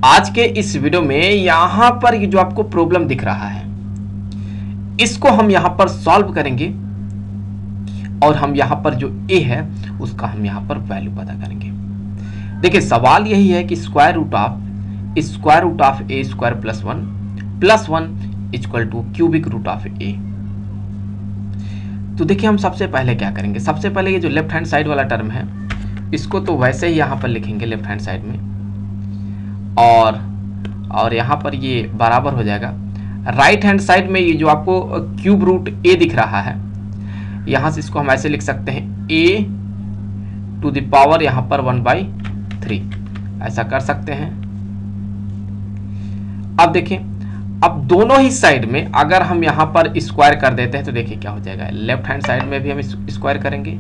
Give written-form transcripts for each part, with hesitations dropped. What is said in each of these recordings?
आज के इस वीडियो में यहां पर ये जो आपको प्रॉब्लम दिख रहा है इसको हम यहां पर सॉल्व करेंगे और हम यहां पर जो a है उसका हम यहां पर वैल्यू पता करेंगे। देखिए सवाल यही है कि square root of a square plus one equal to cubic root of a. तो देखिए हम सबसे पहले क्या करेंगे, सबसे पहले ये जो लेफ्ट हैंड साइड वाला टर्म है इसको तो वैसे ही यहां पर लिखेंगे लेफ्ट हैंड साइड में, और यहाँ पर ये बराबर हो जाएगा राइट हैंड साइड में ये जो आपको क्यूब रूट ए दिख रहा है यहाँ से इसको हम ऐसे लिख सकते हैं ए टू द पावर यहाँ पर 1/3, ऐसा कर सकते हैं। अब देखिए अब दोनों ही साइड में अगर हम यहाँ पर स्क्वायर कर देते हैं तो देखिए क्या हो जाएगा, लेफ्ट हैंड साइड में भी हम स्क्वायर करेंगे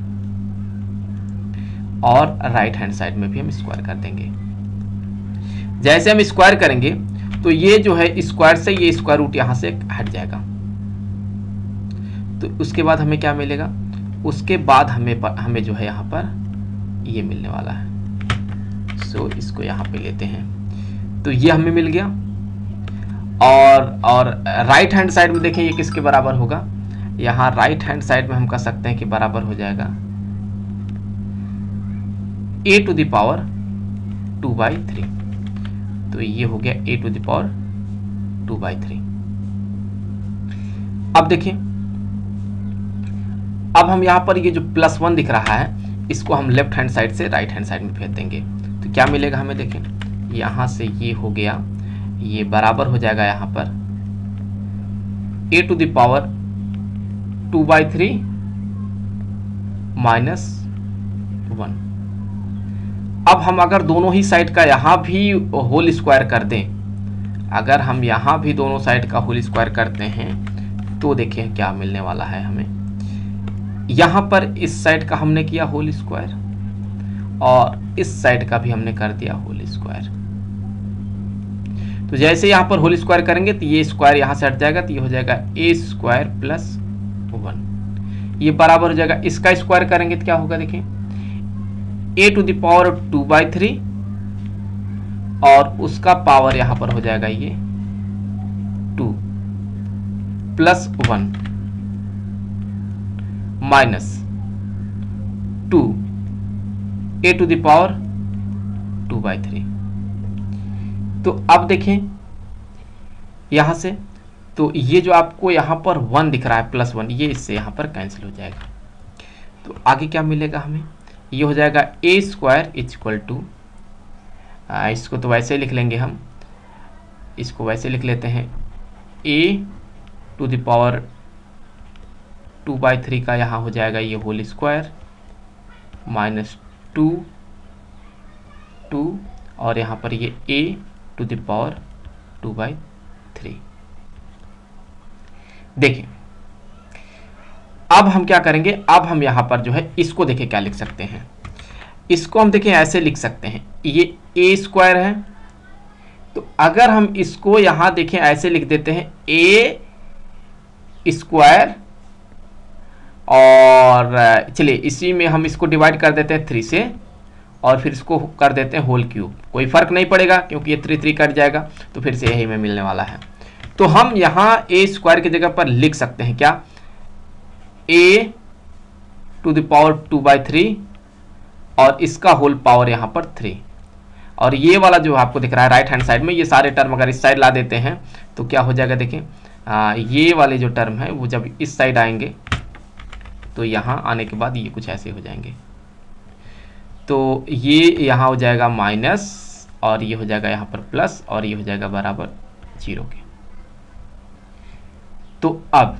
और राइट हैंड साइड में भी हम स्क्वायर कर देंगे। जैसे हम स्क्वायर करेंगे तो ये जो है स्क्वायर से ये स्क्वायर रूट यहां से हट जाएगा, तो उसके बाद हमें क्या मिलेगा, उसके बाद हमें जो है यहां पर ये मिलने वाला है। सो इसको यहां पे लेते हैं तो ये हमें मिल गया। और राइट हैंड साइड में देखें ये किसके बराबर होगा, यहां राइट हैंड साइड में हम कह सकते हैं कि बराबर हो जाएगा a टू द पावर 2/3। तो ये हो गया a टू द पावर 2/3। अब देखिए अब हम यहां पर ये जो +1 दिख रहा है इसको हम लेफ्ट हैंड साइड से राइट हैंड साइड में भेज देंगे तो क्या मिलेगा हमें, देखें यहां से ये हो गया, ये बराबर हो जाएगा यहां पर a टू द पावर 2/3 -1। अब हम अगर दोनों ही साइड का यहां भी होल स्क्वायर कर दें, अगर हम यहां भी दोनों साइड का होल स्क्वायर करते हैं तो देखिए क्या मिलने वाला है हमें। यहां पर इस साइड का हमने किया होल स्क्वायर और इस साइड का भी हमने कर दिया होल स्क्वायर। तो जैसे यहां पर होल स्क्वायर करेंगे तो ये स्क्वायर यहां से हट जाएगा तो ये हो जाएगा a स्क्वायर +1, ये बराबर हो जाएगा, इसका स्क्वायर करेंगे तो क्या होगा, देखिए a टू द पावर 2/3 और उसका पावर यहां पर हो जाएगा ये 2 +1 -2 a टू द पावर 2/3। तो अब देखें यहां से तो ये जो आपको यहां पर 1 दिख रहा है +1 ये इससे यहां पर कैंसिल हो जाएगा। तो आगे क्या मिलेगा हमें, ये हो जाएगा a स्क्वायर इक्वल टू, इसको तो वैसे लिख लेंगे हम, इसको वैसे लिख लेते हैं a टू द पावर 2/3 का यहाँ हो जाएगा ये होल स्क्वायर -2 और यहाँ पर ये a टू द पावर 2/3। देखिए अब हम क्या करेंगे, अब हम यहाँ पर जो है इसको देखें क्या लिख सकते हैं, इसको हम देखें ऐसे लिख सकते हैं, ये a स्क्वायर है तो अगर हम इसको यहाँ देखें ऐसे लिख देते हैं a स्क्वायर और चलिए इसी में हम इसको डिवाइड कर देते हैं 3 से और फिर इसको कर देते हैं होल क्यूब, कोई फर्क नहीं पड़ेगा क्योंकि ये 3 कट जाएगा तो फिर से यही में मिलने वाला है। तो हम यहाँ a स्क्वायर की जगह पर लिख सकते हैं क्या, a टू द पावर 2/3 और इसका होल पावर यहाँ पर 3 और ये वाला जो आपको दिख रहा है राइट हैंड साइड में ये सारे टर्म अगर इस साइड ला देते हैं तो क्या हो जाएगा, देखें ये वाले जो टर्म है वो जब इस साइड आएंगे तो यहाँ आने के बाद ये कुछ ऐसे हो जाएंगे, तो ये यहाँ हो जाएगा माइनस और ये हो जाएगा यहाँ पर प्लस और ये हो जाएगा बराबर 0 के। तो अब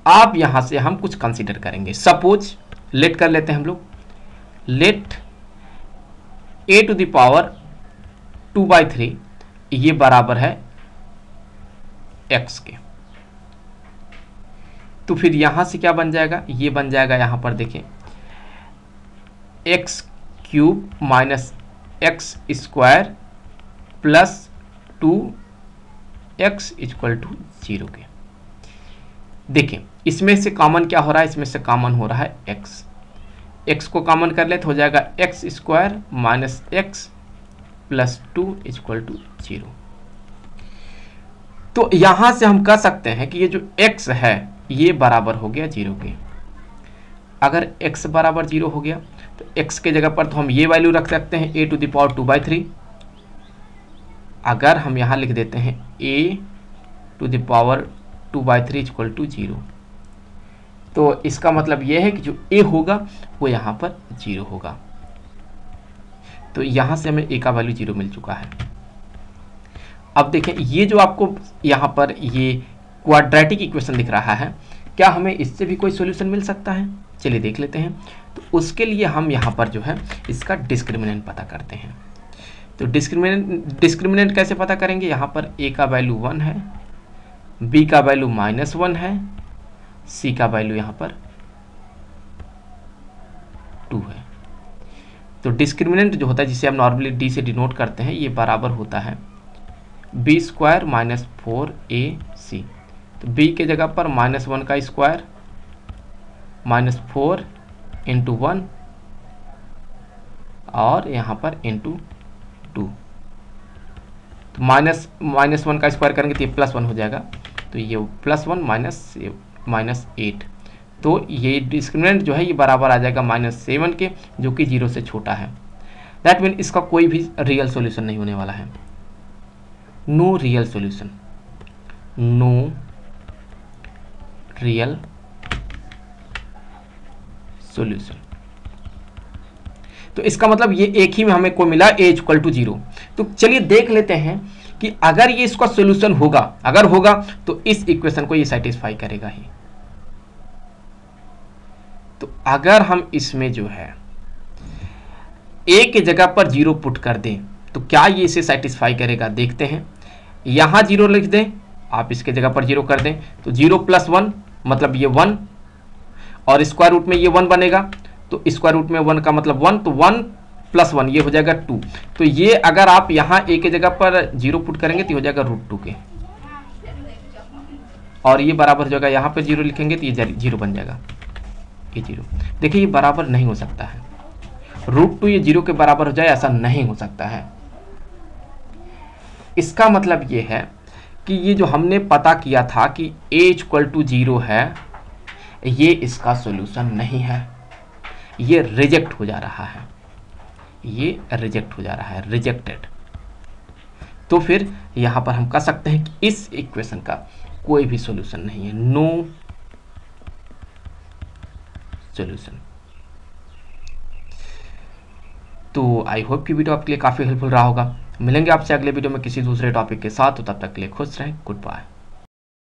आप यहां से हम कुछ कंसीडर करेंगे, सपोज लेट कर लेते हैं हम लोग, let a to the power 2/3 ये बराबर है x के। तो फिर यहां से क्या बन जाएगा, ये बन जाएगा यहां पर देखें x cube -x square +2x equal to 0 के। देखें इसमें से कॉमन क्या हो रहा है, इसमें से कॉमन हो रहा है x को कॉमन कर ले तो हो जाएगा x square -x plus 2 equal to 0। तो यहां से हम कह सकते हैं कि ये जो x है ये बराबर हो गया 0 के। अगर x बराबर 0 हो गया तो x के जगह पर तो हम ये वैल्यू रख सकते हैं a टू द पावर 2/3। अगर हम यहां लिख देते हैं a to the power 2/3 equal to 0, तो इसका मतलब यह है कि जो a होगा वो यहां पर 0 होगा। तो यहां से हमें a का वैल्यू 0 मिल चुका है। अब देखें, ये जो आपको यहां पर ये क्वाड्रेटिक इक्वेशन दिख रहा है, क्या हमें इससे भी कोई सॉल्यूशन मिल सकता है? चलिए देख लेते हैं। तो उसके लिए हम यहाँ पर जो है इसका डिस्क्रिमिनेंट पता करते हैं। तो डिस्क्रिमिनेंट कैसे पता करेंगे? यहाँ पर a का वैल्यू 1 है, b का वैल्यू -1 है, c का वैल्यू यहाँ पर 2 है। तो डिस्क्रिमिनेंट जो होता है, जिसे हम नॉर्मली d से डिनोट करते हैं, ये बराबर होता है b² - 4ac। तो b के जगह पर -1 का स्क्वायर -4 इंटू 1 और यहाँ पर इंटू 2। तो -1 का स्क्वायर करेंगे तो ये +1 हो जाएगा। तो ये +1 -8। तो ये डिस्क्रिमिनेंट जो है ये बराबर आ जाएगा -7 के, जो कि 0 से छोटा है। दैट मीन इसका कोई भी रियल सॉल्यूशन नहीं होने वाला है। No real solution, no real solution. तो इसका मतलब ये एक ही में हमें को मिला a इक्वल टू 0। तो चलिए देख लेते हैं कि अगर ये इसका सॉल्यूशन होगा, अगर होगा तो इस इक्वेशन को ये सेटिस्फाई करेगा ही। तो अगर हम इसमें जो है a के जगह पर 0 पुट कर दें तो क्या ये इसे सेटिस्फाई करेगा? देखते हैं। यहां 0 लिख दें, आप इसके जगह पर 0 कर दें तो 0 + 1 मतलब ये 1, और स्क्वायर रूट में ये 1 बनेगा। तो स्क्वायर रूट में 1 का मतलब 1, तो 1 + 1 ये हो जाएगा 2। तो ये अगर आप यहाँ a के जगह पर 0 पुट करेंगे तो हो जाएगा √2 के, और ये बराबर हो जाएगा, यहाँ पर 0 लिखेंगे तो ये 0 बन जाएगा, ये 0। देखिए ये बराबर नहीं हो सकता है, √2 ये 0 के बराबर हो जाए, ऐसा नहीं हो सकता है। इसका मतलब ये है कि ये जो हमने पता किया था कि a इक्वल टू 0 है, ये इसका सॉल्यूशन नहीं है, ये रिजेक्ट हो जा रहा है, ये रिजेक्ट हो जा रहा है, रिजेक्टेड। तो फिर यहां पर हम कह सकते हैं कि इस इक्वेशन का कोई भी सॉल्यूशन नहीं है, नो सॉल्यूशन। तो आई होप कि वीडियो आपके लिए काफ़ी हेल्पफुल रहा होगा। मिलेंगे आपसे अगले वीडियो में किसी दूसरे टॉपिक के साथ, तो तब तक के लिए खुश रहें। Good bye.